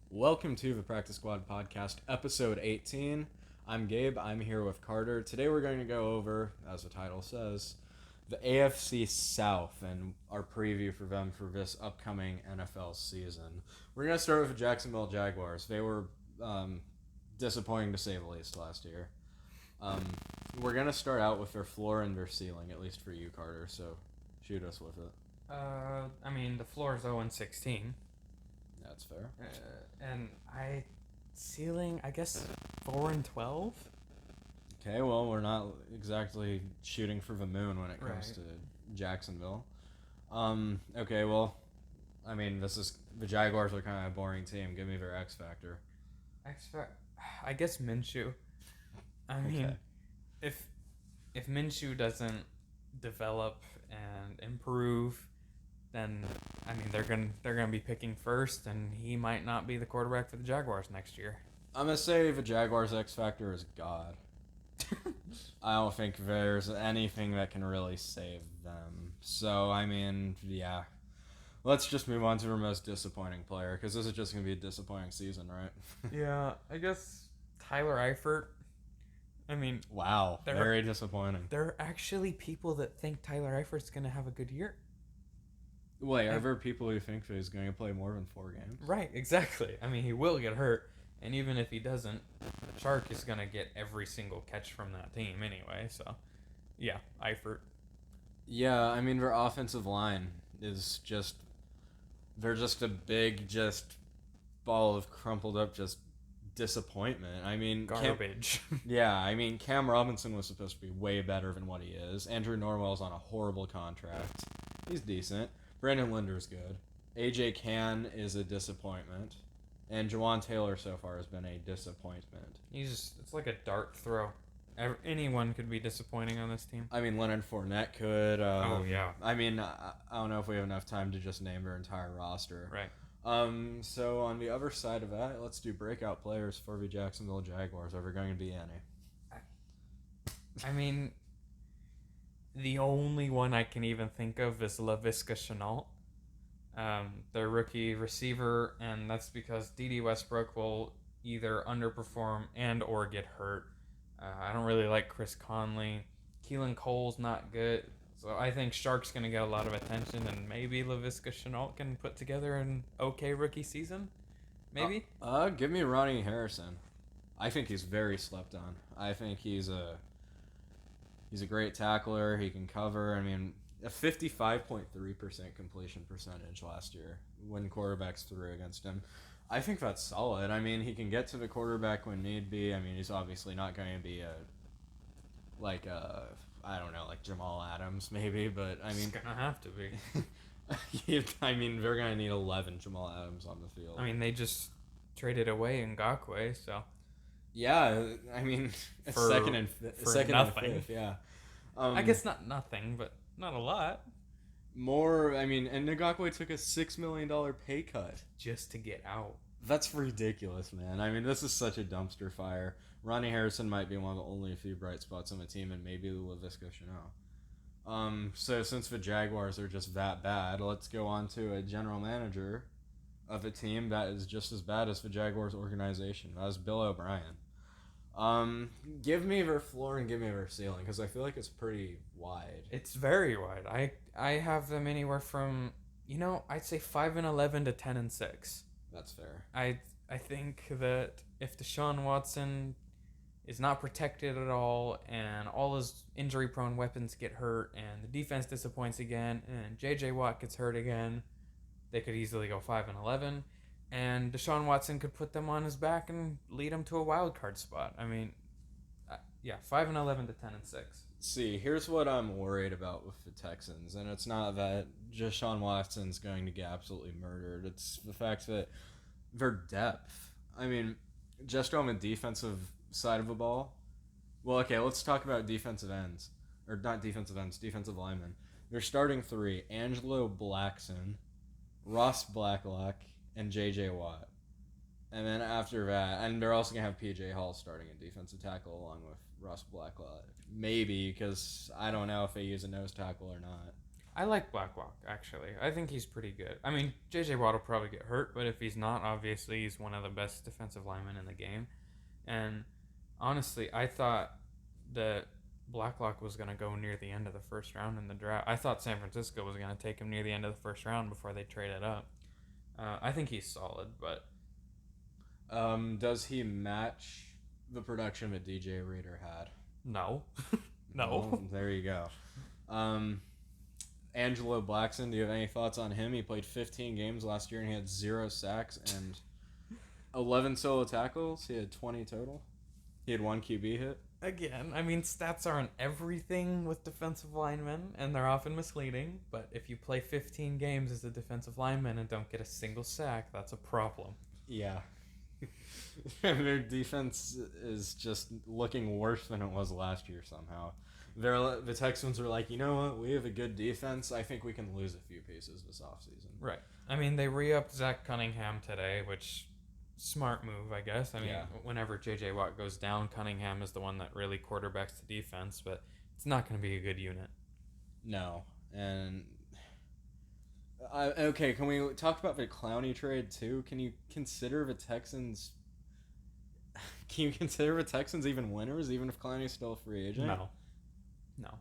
Welcome to the Practice Squad Podcast, episode 18. I'm Gabe. I'm here with Carter. Today we're going to go over, as the title says, the AFC South and our preview for them for this upcoming NFL season. We're going to start with the Jacksonville Jaguars. They were disappointing to say the least last year. We're going to start out with their floor and their ceiling, at least for you, Carter, so shoot us with it. The floor is 0-16. That's fair. Ceiling, I guess 4-12. Okay, well, we're not exactly shooting for the moon when it comes Right. to Jacksonville. Okay, well, the Jaguars are kind of a boring team. Give me their X factor. I guess Minshew. I mean, Okay. if Minshew doesn't develop and improve, then they're gonna be picking first, and he might not be the quarterback for the Jaguars next year. I'm gonna say the Jaguars' X factor is God. I don't think there's anything that can really save them. So, yeah. Let's just move on to our most disappointing player, because this is just gonna be a disappointing season, right? Yeah, I guess Tyler Eifert. I mean, Wow, They're- very disappointing. there are actually people that think Tyler Eifert's gonna have a good year. Wait, are there people who think that he's going to play more than 4 games? Right, exactly. I mean, he will get hurt, and even if he doesn't, the Shark is going to get every single catch from that team anyway, so, yeah, Eifert. Yeah, their offensive line is they're just a big, ball of crumpled up, disappointment. Garbage. Cam Robinson was supposed to be way better than what he is. Andrew Norwell's on a horrible contract. He's decent. Brandon Linder's good. AJ Cann is a disappointment. And Jawan Taylor so far has been a disappointment. It's like a dart throw. Anyone could be disappointing on this team. Leonard Fournette could. Oh, yeah. I don't know if we have enough time to just name their entire roster. Right. So on the other side of that, let's do breakout players for the Jacksonville Jaguars. Are there going to be any? I mean, the only one I can even think of is Laviska Shenault, their rookie receiver, and that's because D.D. Westbrook will either underperform and or get hurt. I don't really like Chris Conley. Keelan Cole's not good. So I think Shark's going to get a lot of attention, and maybe Laviska Shenault can put together an okay rookie season. Maybe? Give me Ronnie Harrison. I think he's very slept on. I think he's a great tackler. He can cover. A 55.3% completion percentage last year when quarterbacks threw against him. I think that's solid. He can get to the quarterback when need be. He's obviously not going to be like Jamal Adams maybe, but It's going to have to be. they're going to need 11 Jamal Adams on the field. They just traded away Ngakoue, so... Yeah, For- second and nothing. fifth, yeah. I guess not nothing, but not a lot. More, and Ngakoue took a $6 million pay cut. Just to get out. That's ridiculous, man. This is such a dumpster fire. Ronnie Harrison might be one of the only few bright spots on the team, and maybe Laviska Shenault. So since the Jaguars are just that bad, let's go on to a general manager of a team that is just as bad as the Jaguars organization. That's Bill O'Brien. Give me their floor and give me their ceiling, because I feel like it's pretty wide. It's very wide. I have them anywhere from, I'd say 5-11 to 10-6. That's fair. I think that if Deshaun Watson is not protected at all, and all his injury-prone weapons get hurt, and the defense disappoints again, and J.J. Watt gets hurt again, they could easily go 5-11. And Deshaun Watson could put them on his back and lead them to a wild card spot. 5-11 to 10-6. See, here's what I'm worried about with the Texans, and it's not that Deshaun Watson's going to get absolutely murdered. It's the fact that their depth. Just on the defensive side of the ball. Well, okay, let's talk about defensive ends. Or not defensive ends, defensive linemen. They're starting 3, Angelo Blackson, Ross Blacklock, and J.J. Watt. And then after that, and they're also going to have P.J. Hall starting in defensive tackle along with Ross Blacklock. Maybe, because I don't know if they use a nose tackle or not. I like Blacklock, actually. I think he's pretty good. I mean, J.J. Watt will probably get hurt, but if he's not, obviously he's one of the best defensive linemen in the game. And honestly, I thought that Blacklock was going to go near the end of the first round in the draft. I thought San Francisco was going to take him near the end of the first round before they traded up. I think he's solid, but Does he match the production that DJ Reader had? no. No. Well, there you go. Angelo Blackson, do you have any thoughts on him? He played 15 games last year and he had 0 sacks and 11 solo tackles. He had 20 total. He had 1 QB hit. Again, I mean, stats aren't everything with defensive linemen, and they're often misleading, but if you play 15 games as a defensive lineman and don't get a single sack, that's a problem. Yeah. Their defense is just looking worse than it was last year somehow. The Texans were like, you know what? We have a good defense. I think we can lose a few pieces this offseason. Right. I mean, they re-upped Zach Cunningham today, which, smart move, I guess. I mean, whenever J.J. Watt goes down, Cunningham is the one that really quarterbacks the defense, but it's not going to be a good unit. No. And, okay, can we talk about the Clowney trade, too? Can you consider the Texans... Can you consider the Texans even winners, even if Clowney's still a free agent? No.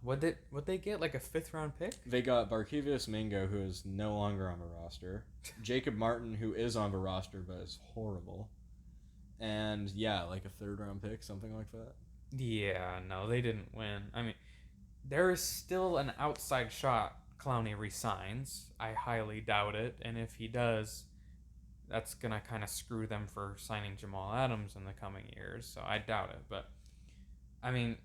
Would they get like a 5th round pick? They got Barkevius Mingo, who is no longer on the roster. Jacob Martin, who is on the roster but is horrible. And yeah, like a 3rd round pick, something like that. Yeah, no, they didn't win. I mean, there is still an outside shot Clowney resigns. I highly doubt it, and if he does, that's gonna kind of screw them for signing Jamal Adams in the coming years. So I doubt it. But I mean,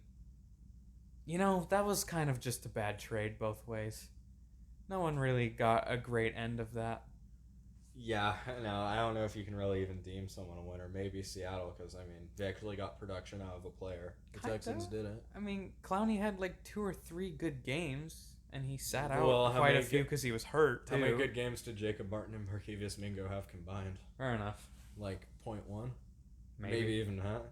you know, that was kind of just a bad trade both ways. No one really got a great end of that. Yeah, no, I don't know if you can really even deem someone a winner. Maybe Seattle, because, I mean, they actually got production out of a player. The Texans didn't. I mean, Clowney had like 2 or 3 good games, and he sat out quite a few because he was hurt, too. How many good games did Jacob Martin and Barkevius Mingo have combined? Fair enough. Like 0.1? Maybe even that.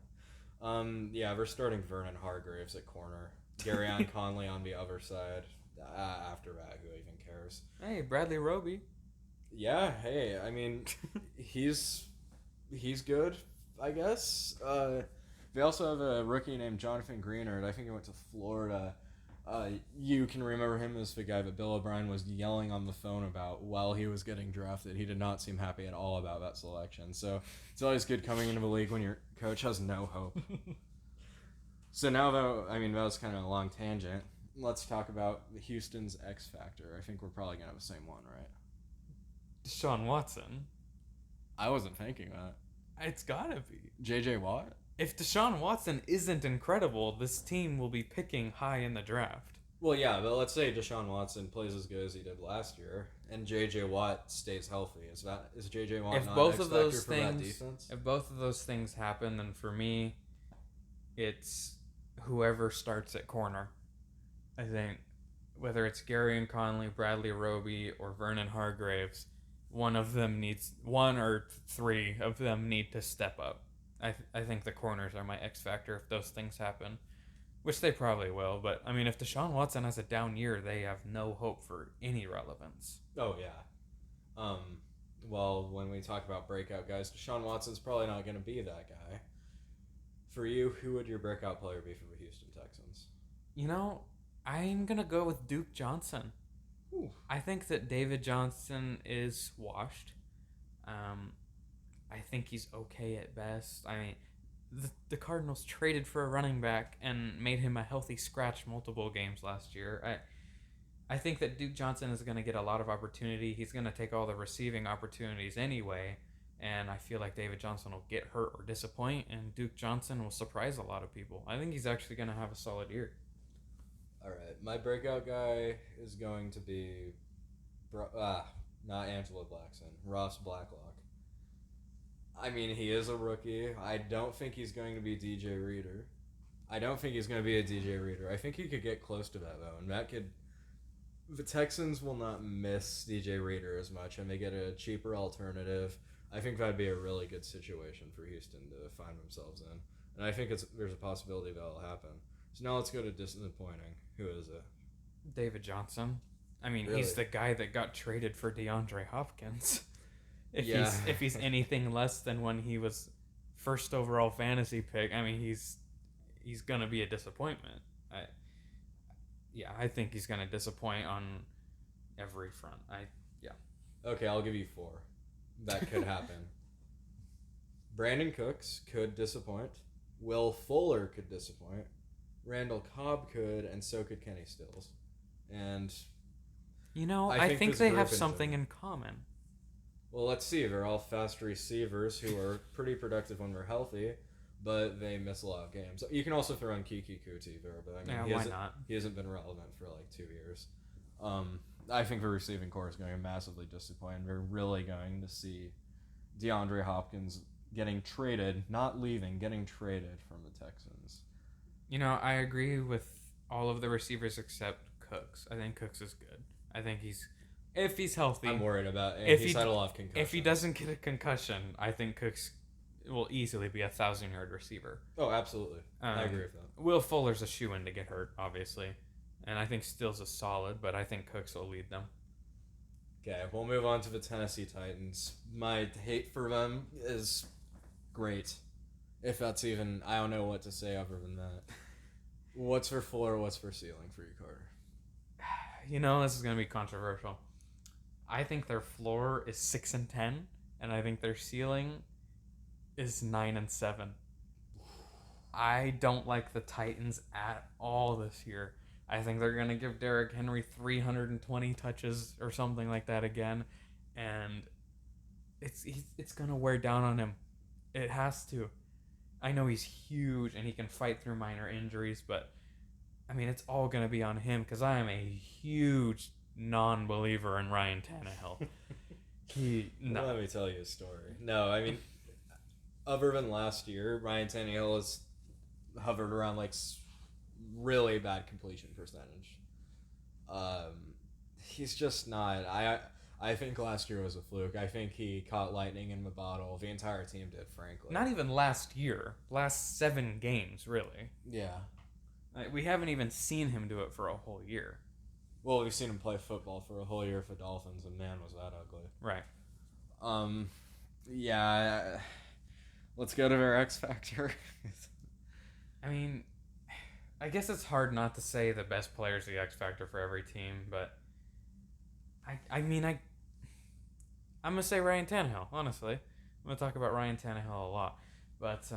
Yeah, we're starting Vernon Hargraves at corner. Garyon Conley on the other side. After that, who even cares? Hey, Bradley Roby. Yeah, hey, I mean, he's good, I guess. They also have a rookie named Jonathan Greenard. I think he went to Florida. You can remember him as the guy that Bill O'Brien was yelling on the phone about while he was getting drafted. He did not seem happy at all about that selection. So it's always good coming into the league when your coach has no hope. So now, though, I mean, that was kind of a long tangent. Let's talk about Houston's X Factor. I think we're probably going to have the same one, right? Deshaun Watson. I wasn't thinking that. It's gotta be. J.J. Watt? If Deshaun Watson isn't incredible, this team will be picking high in the draft. Well, yeah, but let's say Deshaun Watson plays as good as he did last year, and J.J. Watt stays healthy. Is J.J. Watt not an X factor for that defense? If both of those things happen, then for me, it's whoever starts at corner. I think whether it's Garyon Conley, Bradley Roby, or Vernon Hargraves, one or 3 of them need to step up. I think the corners are my X factor if those things happen, which they probably will. But I mean, if Deshaun Watson has a down year, they have no hope for any relevance. Oh yeah. Well, when we talk about breakout guys, Deshaun Watson's probably not going to be that guy. For you, who would your breakout player be for the Houston Texans? You know, I'm gonna go with Duke Johnson. Ooh. I think that David Johnson is washed. I think he's okay at best. I mean, the Cardinals traded for a running back and made him a healthy scratch multiple games last year. I think that Duke Johnson is going to get a lot of opportunity. He's going to take all the receiving opportunities anyway, and I feel like David Johnson will get hurt or disappoint, and Duke Johnson will surprise a lot of people. I think he's actually going to have a solid year. All right, my breakout guy is going to be, not Angelo Blackson, Ross Blacklock. I mean, he is a rookie. I don't think he's going to be DJ Reader. I think he could get close to that, though, and the Texans will not miss DJ Reader as much, and they get a cheaper alternative. I think that'd be a really good situation for Houston to find themselves in, and I think there's a possibility that'll happen. So now let's go to disappointing. Who is it? David Johnson. I mean, Really? he's the guy that got traded for DeAndre Hopkins. Yeah. If he's anything less than when he was first overall fantasy pick, I mean, he's gonna be a disappointment. I think he's gonna disappoint on every front. Okay, I'll give you 4. That could happen. Brandon Cooks could disappoint. Will Fuller could disappoint. Randall Cobb could, and so could Kenny Stills. And I think this they group have in something general- in common. Well, let's see. They're all fast receivers who are pretty productive when they're healthy, but they miss a lot of games. You can also throw in Kiki Kuti there, but I mean, Yeah, why not? He hasn't been relevant for like 2 years. I think the receiving core is going to massively disappoint. We're really going to see DeAndre Hopkins getting traded, not leaving, getting traded from the Texans. I agree with all of the receivers except Cooks. I think Cooks is good. I think if he's healthy. I'm worried about it. If He's had a lot of concussions. If he doesn't get a concussion, I think Cooks will easily be a 1,000-yard receiver. Oh, absolutely. I agree with that. Will Fuller's a shoo-in to get hurt, obviously. And I think Stills is solid, but I think Cooks will lead them. Okay, we'll move on to the Tennessee Titans. My hate for them is great. If that's even... I don't know what to say other than that. What's for floor, what's for ceiling for you, Carter? This is going to be controversial. I think their floor is 6-10, and I think their ceiling is 9-7. I don't like the Titans at all this year. I think they're going to give Derrick Henry 320 touches or something like that again, and it's going to wear down on him. It has to. I know he's huge and he can fight through minor injuries, but I mean, it's all going to be on him because I am a huge non-believer in Ryan Tannehill. Let me tell you a story. No, I mean, other than last year, Ryan Tannehill has hovered around like really bad completion percentage. He's just not. I think last year was a fluke. I think he caught lightning in the bottle. The entire team did, frankly. Not even last year. Last 7 games, really. Yeah. We haven't even seen him do it for a whole year. Well, we've seen him play football for a whole year for Dolphins, and man, was that ugly. Right. Yeah. Let's go to their X Factor. I mean, I guess it's hard not to say the best player's the X Factor for every team, but I'm going to say Ryan Tannehill, honestly. I'm going to talk about Ryan Tannehill a lot. But,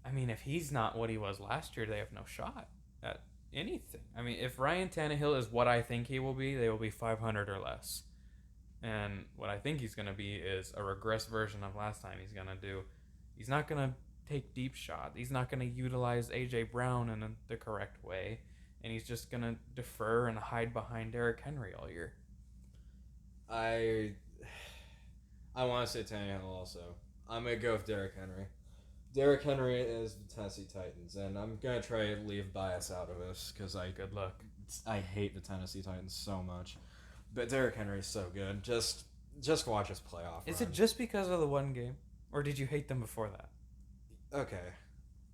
I mean, if he's not what he was last year, they have no shot at anything. I mean, if Ryan Tannehill is what I think he will be, they will be 500 or less. And what I think he's going to be is a regress version of last time. He's not going to take deep shots. He's not going to utilize A.J. Brown in the correct way. And he's just going to defer and hide behind Derrick Henry all year. I want to say Tannehill also. I'm going to go with Derrick Henry. Derrick Henry is the Tennessee Titans, and I'm going to try and leave bias out of this because Good luck. I hate the Tennessee Titans so much. But Derrick Henry is so good. Just watch us play off. Is it just because of the one game? Or did you hate them before that? Okay.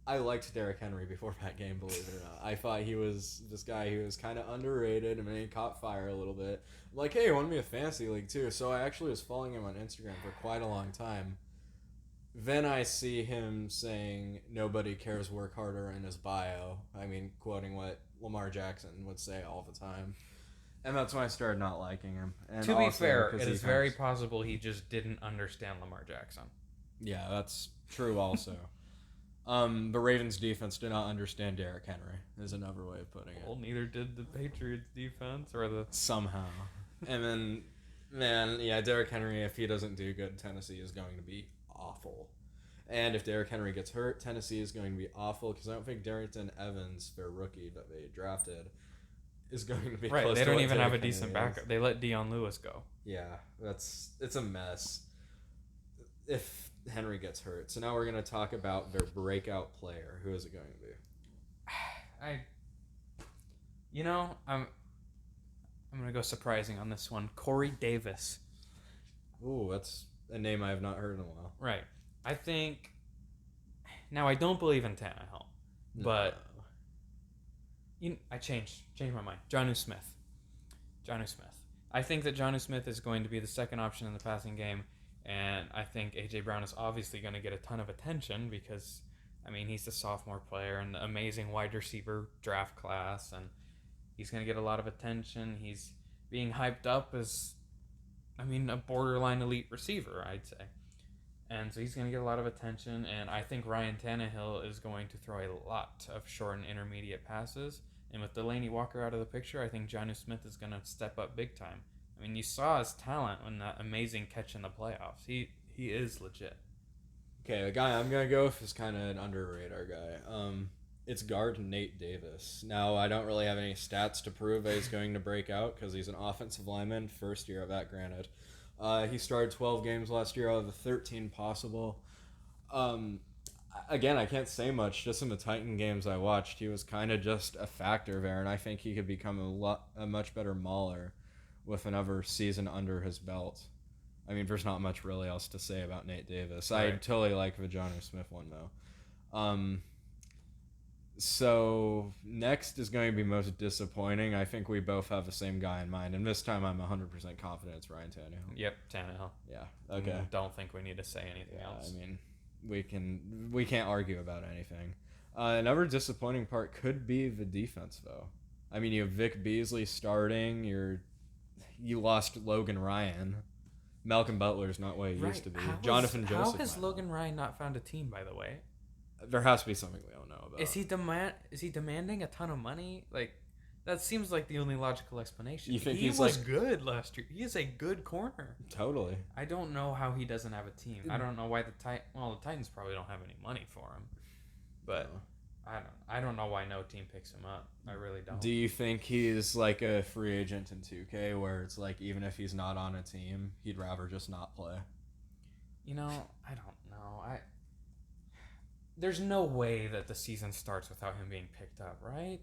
I liked Derrick Henry before that game, believe it or not. I thought he was this guy who was kind of underrated, and then he caught fire a little bit. I'm like, hey, he won me a fantasy league too, so I actually was following him on Instagram for quite a long time. Then I see him saying, nobody cares, work harder in his bio. I mean, quoting what Lamar Jackson would say all the time. And that's when I started not liking him. And to be also fair, because it he is very possible he just didn't understand Lamar Jackson. Yeah, that's true also. The Ravens defense did not understand Derrick Henry, is another way of putting it. Well, neither did the Patriots defense or the... Somehow. And then, man, yeah, Derrick Henry, if he doesn't do good, Tennessee is going to be awful. And if Derrick Henry gets hurt, Tennessee is going to be awful because I don't think Darrington Evans, their rookie that they drafted, is going to be right. close They to don't what even Derrick have a decent Henry is. backup. They let Dion Lewis go. Yeah, it's a mess if Henry gets hurt. So now we're going to talk about their breakout player. Who is it going to be? I'm going to go surprising on this one. Corey Davis. Ooh, that's a name I have not heard in a while. Right. I think... Now, I don't believe in Tannehill, but... I changed my mind. Jonnu Smith. Jonnu Smith. I think that Jonnu Smith is going to be the second option in the passing game, and I think A.J. Brown is obviously going to get a ton of attention because, I mean, he's a sophomore player and amazing wide receiver draft class, and he's going to get a lot of attention. He's being hyped up as, I mean, a borderline elite receiver, I'd say. And so he's going to get a lot of attention, and I think Ryan Tannehill is going to throw a lot of short and intermediate passes. And with Delaney Walker out of the picture, I think Jonnu Smith is going to step up big time. I mean, you saw his talent in that amazing catch in the playoffs. He is legit. Okay, the guy I'm going to go with is kind of an under-radar guy. It's guard Nate Davis. Now, I don't really have any stats to prove that he's going to break out because he's an offensive lineman, first year of that, granted. He started 12 games last year out of the 13 possible. Again, I can't say much. Just in the Titan games I watched, he was kind of just a factor there, and I think he could become a much better mauler with another season under his belt. I mean, there's not much really else to say about Nate Davis. Right. I totally like the Jonnu Smith one, though. So next is going to be most disappointing. I think we both have the same guy in mind, and this time I'm 100% confident it's Ryan Tannehill. Yep, Tannehill. Yeah. Okay. Don't think we need to say anything else. I mean, we can't argue about anything. Another disappointing part could be the defense, though. I mean, you have Vic Beasley starting. You lost Logan Ryan. Malcolm Butler's not what he used to be. Jonathan Joseph. How has Logan Ryan not found a team, by the way? There has to be something we don't know about. Is he demanding a ton of money? Like, that seems like the only logical explanation. You think he was good last year? He is a good corner. Totally. I don't know how he doesn't have a team. I don't know why the Titans probably don't have any money for him. But I don't know why no team picks him up. I really don't. Do you think he's like a free agent in 2K where it's like even if he's not on a team, he'd rather just not play? You know, I don't know. There's no way that the season starts without him being picked up, right?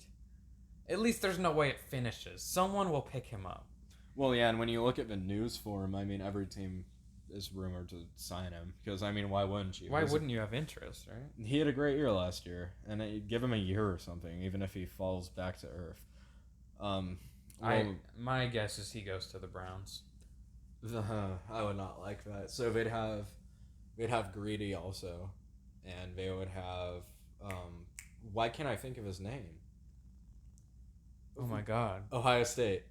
At least there's no way it finishes. Someone will pick him up. Well, yeah, and when you look at the news for him, I mean, every team is rumored to sign him. Because, I mean, why wouldn't you? Why wouldn't you have interest, right? He had a great year last year, and give him a year or something, even if he falls back to earth. My guess is he goes to the Browns. I would not like that. So they'd have Greedy also. And they would have, why can't I think of his name? Oh my God. Ohio State.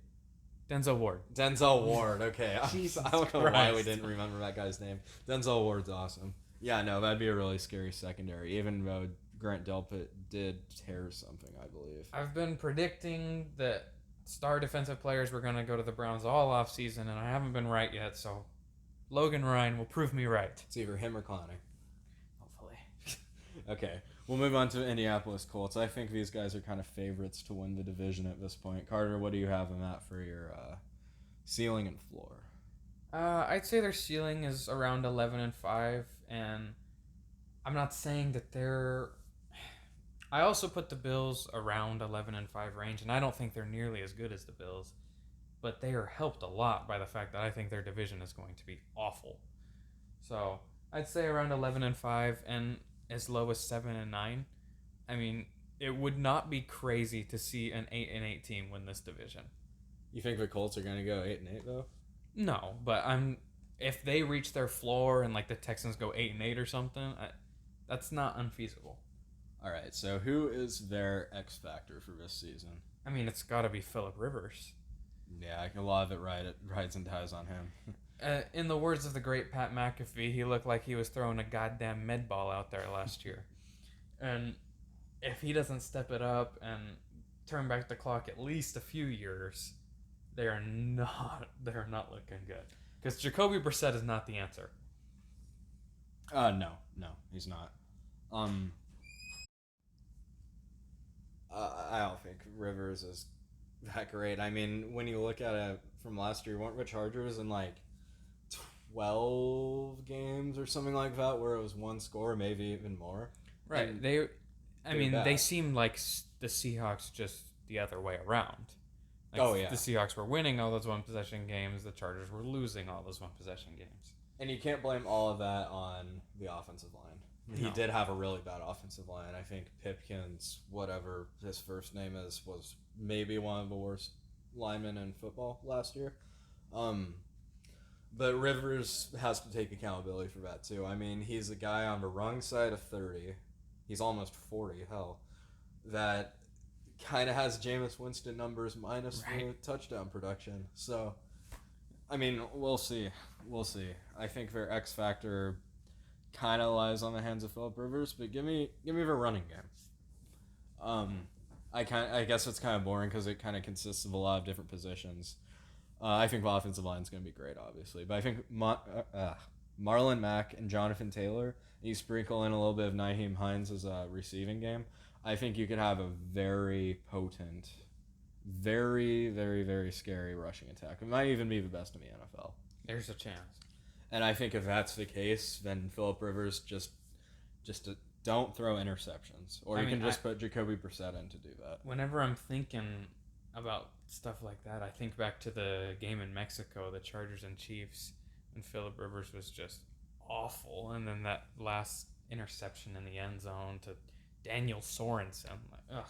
Denzel Ward. Denzel Ward, okay. I don't know why we Christ. didn't remember that guy's name. Denzel Ward's awesome. Yeah, no, that'd be a really scary secondary, even though Grant Delpit did tear something, I believe. I've been predicting that star defensive players were going to go to the Browns all offseason, and I haven't been right yet, so Logan Ryan will prove me right. It's either him or Clowney. Hopefully. Okay, we'll move on to Indianapolis Colts. I think these guys are kind of favorites to win the division at this point. Carter, what do you have them at for your ceiling and floor? I'd say their ceiling is around 11-5, and I'm not saying that they're... I also put the Bills around 11-5 range, and I don't think they're nearly as good as the Bills, but they are helped a lot by the fact that I think their division is going to be awful. So I'd say around 11-5 and as low as 7-9. I mean, it would not be crazy to see an 8-8 team win this division. You think the Colts are going to go 8-8 though? No, but if they reach their floor and like the Texans go 8-8 or something, that's not unfeasible. All right, so who is their X factor for this season? I mean, it's got to be Phillip Rivers. Yeah, a lot of it rides and ties on him. In the words of the great Pat McAfee, he looked like he was throwing a goddamn med ball out there last year. And if he doesn't step it up and turn back the clock at least a few years, they're not looking good. Because Jacoby Brissett is not the answer. No, he's not. I don't think Rivers is that great. I mean, when you look at it from last year, weren't the Chargers in like 12 games or something like that, where it was one score, maybe even more? Right. And they seemed like the Seahawks just the other way around. Like the Seahawks were winning all those one-possession games. The Chargers were losing all those one-possession games. And you can't blame all of that on the offensive line. He did have a really bad offensive line. I think Pipkins, whatever his first name is, was maybe one of the worst lineman in football last year. But Rivers has to take accountability for that too. I mean, he's a guy on the wrong side of 30. He's almost 40, hell. That kind of has Jameis Winston numbers minus the touchdown production. So, I mean, we'll see. We'll see. I think their X factor kind of lies on the hands of Phillip Rivers, but give me the running game. I guess it's kind of boring because it kind of consists of a lot of different positions. I think the offensive line is going to be great, obviously, but I think Marlon Mack and Jonathan Taylor, and you sprinkle in a little bit of Nyheim Hines as a receiving game. I think you could have a very potent, very, very, very scary rushing attack. It might even be the best in the NFL. There's a chance. And I think if that's the case, then Phillip Rivers just don't throw interceptions. Or you can just put Jacoby Brissett in to do that. Whenever I'm thinking about stuff like that, I think back to the game in Mexico, the Chargers and Chiefs, and Phillip Rivers was just awful. And then that last interception in the end zone to Daniel Sorensen. Like, ugh.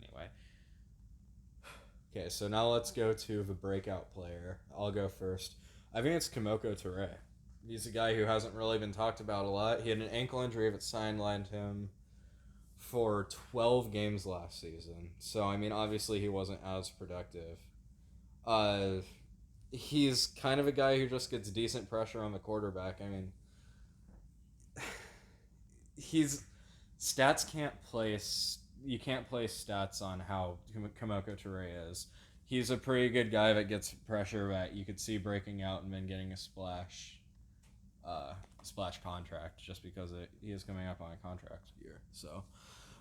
Anyway. Okay, so now let's go to the breakout player. I'll go first. I think it's Kimoko Toure. He's a guy who hasn't really been talked about a lot. He had an ankle injury that sidelined him for 12 games last season. So, I mean, obviously he wasn't as productive. He's kind of a guy who just gets decent pressure on the quarterback. I mean, stats can't place... You can't place stats on how Kimoko Toure is. He's a pretty good guy that gets pressure that you could see breaking out and then getting a splash contract just because he is coming up on a contract year. So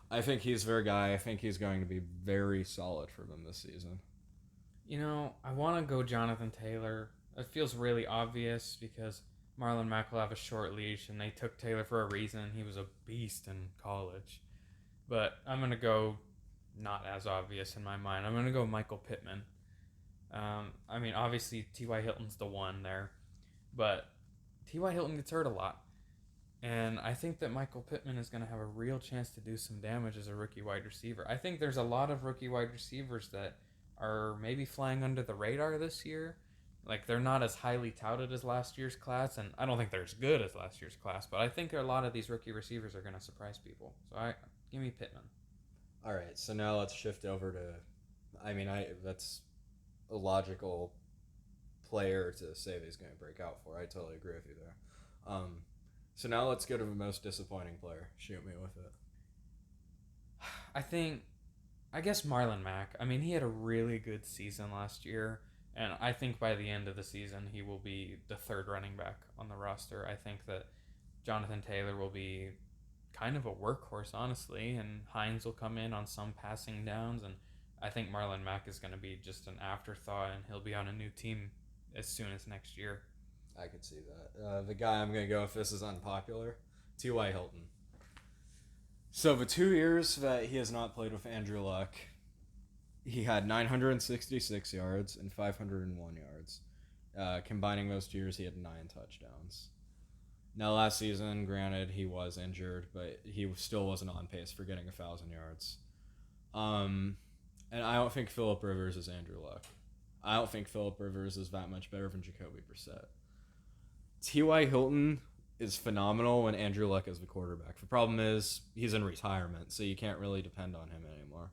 I think he's their guy. I think he's going to be very solid for them this season. You know, I want to go Jonathan Taylor. It feels really obvious because Marlon Mack will have a short leash, and they took Taylor for a reason. He was a beast in college. But I'm going to go not as obvious in my mind. I'm going to go Michael Pittman. I mean, obviously, T.Y. Hilton's the one there. But T.Y. Hilton gets hurt a lot. And I think that Michael Pittman is going to have a real chance to do some damage as a rookie wide receiver. I think there's a lot of rookie wide receivers that are maybe flying under the radar this year. Like, they're not as highly touted as last year's class, and I don't think they're as good as last year's class, but I think a lot of these rookie receivers are going to surprise people. So give me Pittman. All right, so now let's shift over to, that's a logical player to say that he's going to break out for. I totally agree with you there. So now let's go to the most disappointing player. Shoot me with it. I guess Marlon Mack. I mean, he had a really good season last year, and I think by the end of the season, he will be the third running back on the roster. I think that Jonathan Taylor will be kind of a workhorse, honestly, and Hines will come in on some passing downs, and I think Marlon Mack is going to be just an afterthought, and he'll be on a new team as soon as next year. I could see that. The guy I'm going to go if this is unpopular, T.Y. Hilton. So the 2 years that he has not played with Andrew Luck, he had 966 yards and 501 yards. Combining those 2 years, he had 9 touchdowns. Now, last season, granted, he was injured, but he still wasn't on pace for getting 1,000 yards. And I don't think Phillip Rivers is Andrew Luck. I don't think Phillip Rivers is that much better than Jacoby Brissett. T.Y. Hilton is phenomenal when Andrew Luck is the quarterback. The problem is he's in retirement, so you can't really depend on him anymore.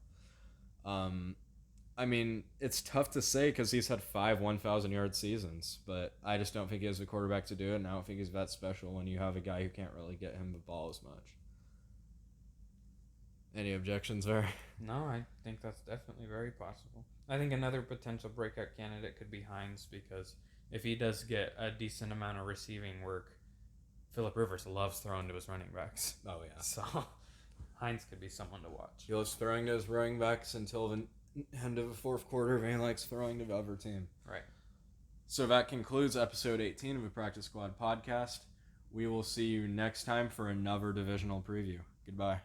I mean, it's tough to say because he's had 5 1,000-yard seasons, but I just don't think he has the quarterback to do it, and I don't think he's that special when you have a guy who can't really get him the ball as much. Any objections there? No, I think that's definitely very possible. I think another potential breakout candidate could be Hines because if he does get a decent amount of receiving work, Phillip Rivers loves throwing to his running backs. Oh, yeah. So Hines could be someone to watch. He loves throwing to his running backs until the end of the fourth quarter, and he likes throwing to the other team. Right. So that concludes episode 18 of the Practice Squad podcast. We will see you next time for another divisional preview. Goodbye.